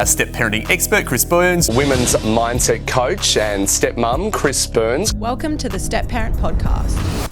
A step parenting expert, Chris Burns. Women's mindset coach and stepmom, Chris Burns. Welcome to the Step Parent Podcast.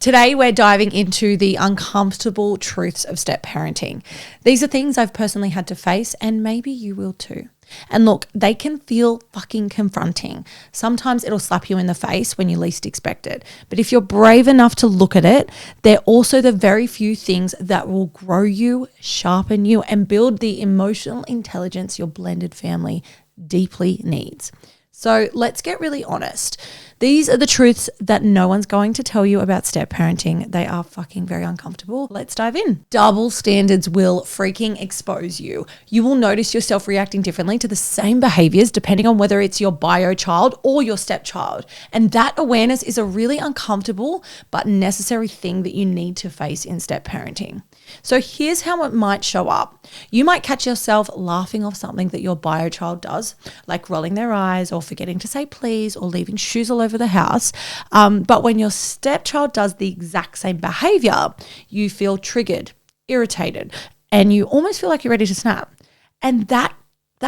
Today, we're diving into the uncomfortable truths of step parenting. These are things I've personally had to face, and maybe you will too. And look, they can feel fucking confronting. Sometimes it'll slap you in the face when you least expect it. But if you're brave enough to look at it, they're also the very few things that will grow you, sharpen you, and build the emotional intelligence your blended family deeply needs. So let's get really honest. These are the truths that no one's going to tell you about step parenting. They are fucking very uncomfortable. Let's dive in. Double standards will freaking expose you. You will notice yourself reacting differently to the same behaviors depending on whether it's your bio child or your stepchild. And that awareness is a really uncomfortable but necessary thing that you need to face in step parenting. So here's how it might show up. You might catch yourself laughing off something that your bio child does, like rolling their eyes or forgetting to say please or leaving shoes all over the house. But when your stepchild does the exact same behavior, you feel triggered, irritated, and you almost feel like you're ready to snap. And that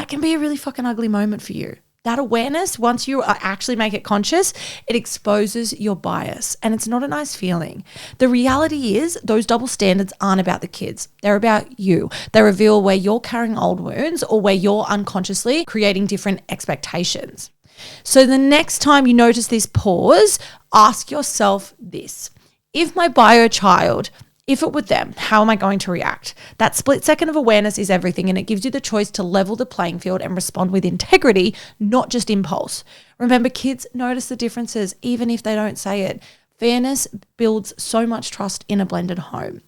can be a really fucking ugly moment for you. That awareness, once you actually make it conscious, it exposes your bias, and it's not a nice feeling. The reality is those double standards aren't about the kids. They're about you. They reveal where you're carrying old wounds or where you're unconsciously creating different expectations. So the next time you notice this pause, ask yourself this. If my bio child, if it were them, how am I going to react? That split second of awareness is everything, and it gives you the choice to level the playing field and respond with integrity, not just impulse. Remember, kids notice the differences even if they don't say it. Fairness builds so much trust in a blended home.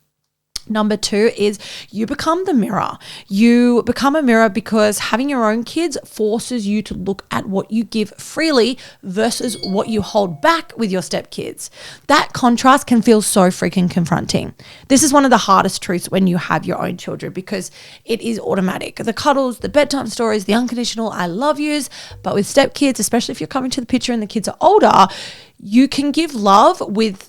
Number 2 is you become the mirror. You become a mirror because having your own kids forces you to look at what you give freely versus what you hold back with your stepkids. That contrast can feel so freaking confronting. This is one of the hardest truths when you have your own children because it is automatic. The cuddles, the bedtime stories, the unconditional I love yous. But with stepkids, especially if you're coming to the picture and the kids are older, you can give love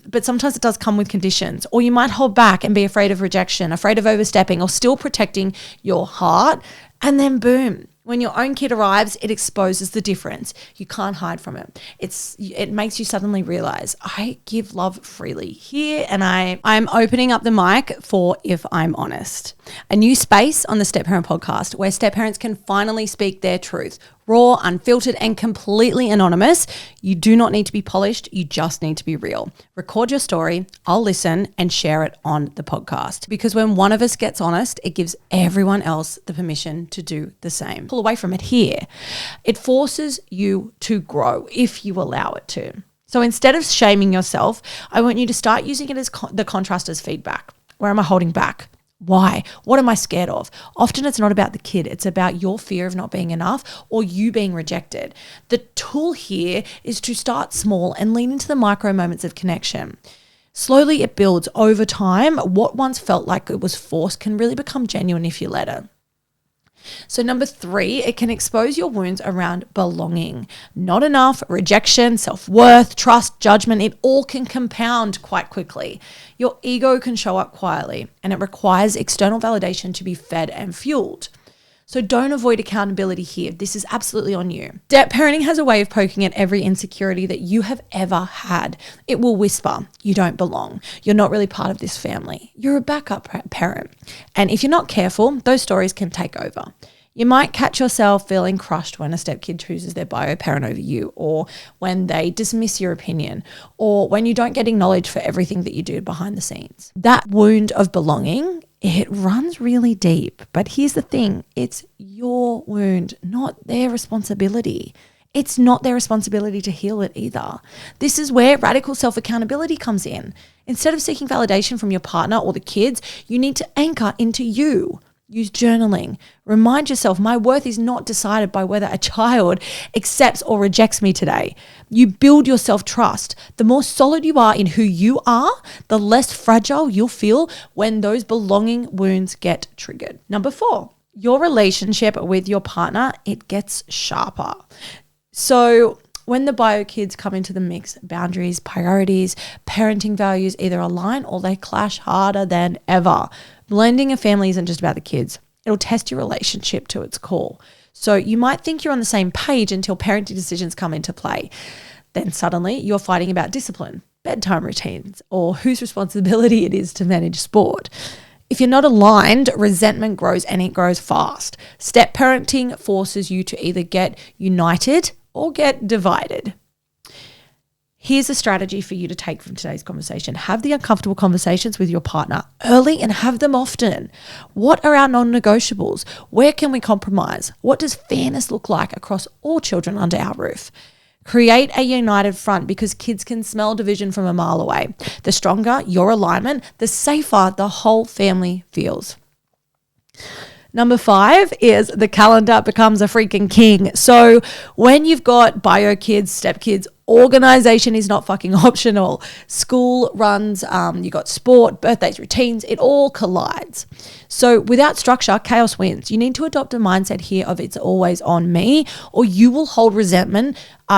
but sometimes it does come with conditions, or you might hold back and be afraid of rejection, afraid of overstepping, or still protecting your heart. And then boom, when your own kid arrives, it exposes the difference. You can't hide from it. It makes you suddenly realize I give love freely here, and I'm opening up the mic for If I'm Honest, a new space on the Step Parent Podcast where step parents can finally speak their truth. Raw, unfiltered, and completely anonymous. You do not need to be polished. You just need to be real. Record your story. I'll listen and share it on the podcast. Because when one of us gets honest, it gives everyone else the permission to do the same. Pull away from it here. It forces you to grow if you allow it to. So instead of shaming yourself, I want you to start using it as the contrast as feedback. Where am I holding back? Why? What am I scared of? Often it's not about the kid. It's about your fear of not being enough or you being rejected. The tool here is to start small and lean into the micro moments of connection. Slowly it builds over time. What once felt like it was forced can really become genuine if you let it. So number 3, it can expose your wounds around belonging. Not enough, rejection, self-worth, trust, judgment, it all can compound quite quickly. Your ego can show up quietly, and it requires external validation to be fed and fueled. So don't avoid accountability here. This is absolutely on you. Step parenting has a way of poking at every insecurity that you have ever had. It will whisper, you don't belong. You're not really part of this family. You're a backup parent. And if you're not careful, those stories can take over. You might catch yourself feeling crushed when a stepkid chooses their bio parent over you, or when they dismiss your opinion, or when you don't get acknowledged for everything that you do behind the scenes. That wound of belonging, it runs really deep. But here's the thing, it's your wound, not their responsibility. It's not their responsibility to heal it either. This is where radical self-accountability comes in. Instead of seeking validation from your partner or the kids, you need to anchor into you. Use journaling. Remind yourself, my worth is not decided by whether a child accepts or rejects me today. You build your self-trust. The more solid you are in who you are, the less fragile you'll feel when those belonging wounds get triggered. Number 4, your relationship with your partner, it gets sharper. So when the bio kids come into the mix, boundaries, priorities, parenting values either align or they clash harder than ever. Blending a family isn't just about the kids. It'll test your relationship to its core. So you might think you're on the same page until parenting decisions come into play. Then suddenly you're fighting about discipline, bedtime routines, or whose responsibility it is to manage sport. If you're not aligned, resentment grows, and it grows fast. Step parenting forces you to either get united or get divided. Here's a strategy for you to take from today's conversation. Have the uncomfortable conversations with your partner early and have them often. What are our non-negotiables? Where can we compromise? What does fairness look like across all children under our roof? Create a united front, because kids can smell division from a mile away. The stronger your alignment, the safer the whole family feels. Number 5 is the calendar becomes a freaking king. So when you've got bio kids, step kids, organization is not fucking optional. School runs, you got sport, birthdays, routines, it all collides. So without structure, chaos wins. You need to adopt a mindset here of it's always on me, or you will hold resentment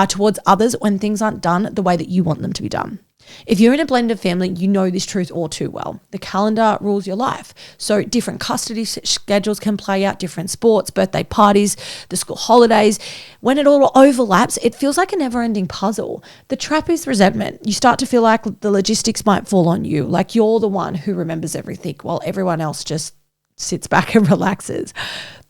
towards others when things aren't done the way that you want them to be done. If you're in a blended family, you know this truth all too well. The calendar rules your life. So different custody schedules can play out, different sports, birthday parties, the school holidays. When it all overlaps, it feels like a never-ending puzzle. The trap is resentment. You start to feel like the logistics might fall on you, like you're the one who remembers everything while everyone else just sits back and relaxes.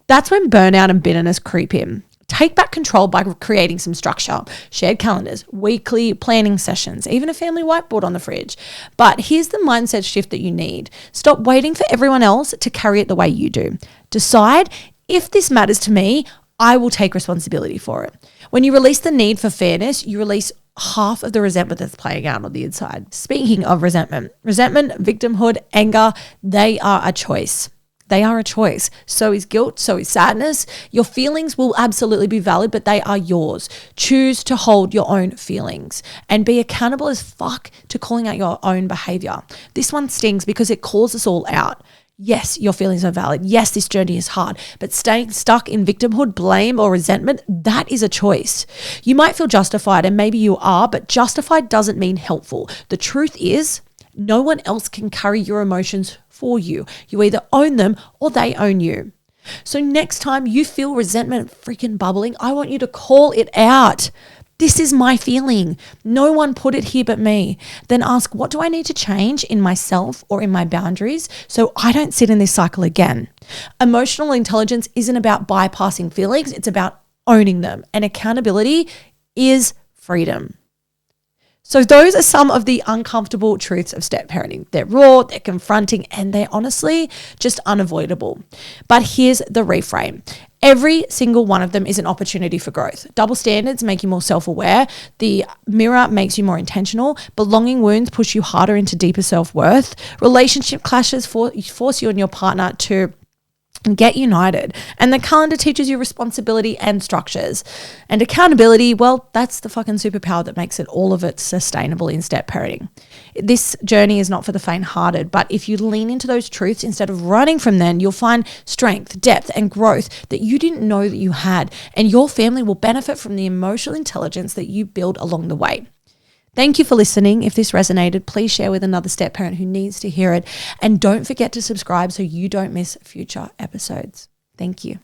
That's when burnout and bitterness creep in. Take back control by creating some structure, shared calendars, weekly planning sessions, even a family whiteboard on the fridge. But here's the mindset shift that you need. Stop waiting for everyone else to carry it the way you do. Decide, if this matters to me, I will take responsibility for it. When you release the need for fairness, you release half of the resentment that's playing out on the inside. Speaking of resentment, victimhood, anger, they are a choice. They are a choice. So is guilt, so is sadness. Your feelings will absolutely be valid, but they are yours. Choose to hold your own feelings and be accountable as fuck to calling out your own behavior. This one stings because it calls us all out. Yes, your feelings are valid. Yes, this journey is hard, but staying stuck in victimhood, blame, or resentment, that is a choice. You might feel justified, and maybe you are, but justified doesn't mean helpful. The truth is, no one else can carry your emotions for you. You either own them or they own you. So next time you feel resentment freaking bubbling, I want you to call it out. This is my feeling. No one put it here but me. Then ask, what do I need to change in myself or in my boundaries so I don't sit in this cycle again? Emotional intelligence isn't about bypassing feelings. It's about owning them. And accountability is freedom. So those are some of the uncomfortable truths of step parenting. They're raw, they're confronting, and they're honestly just unavoidable. But here's the reframe. Every single one of them is an opportunity for growth. Double standards make you more self-aware. The mirror makes you more intentional. Belonging wounds push you harder into deeper self-worth. Relationship clashes force you and your partner to get united. And the calendar teaches you responsibility and structures. And accountability, well, that's the fucking superpower that makes it all of it sustainable in step parenting. This journey is not for the faint-hearted, but if you lean into those truths instead of running from them, you'll find strength, depth, and growth that you didn't know that you had. And your family will benefit from the emotional intelligence that you build along the way. Thank you for listening. If this resonated, please share with another step parent who needs to hear it. And don't forget to subscribe so you don't miss future episodes. Thank you.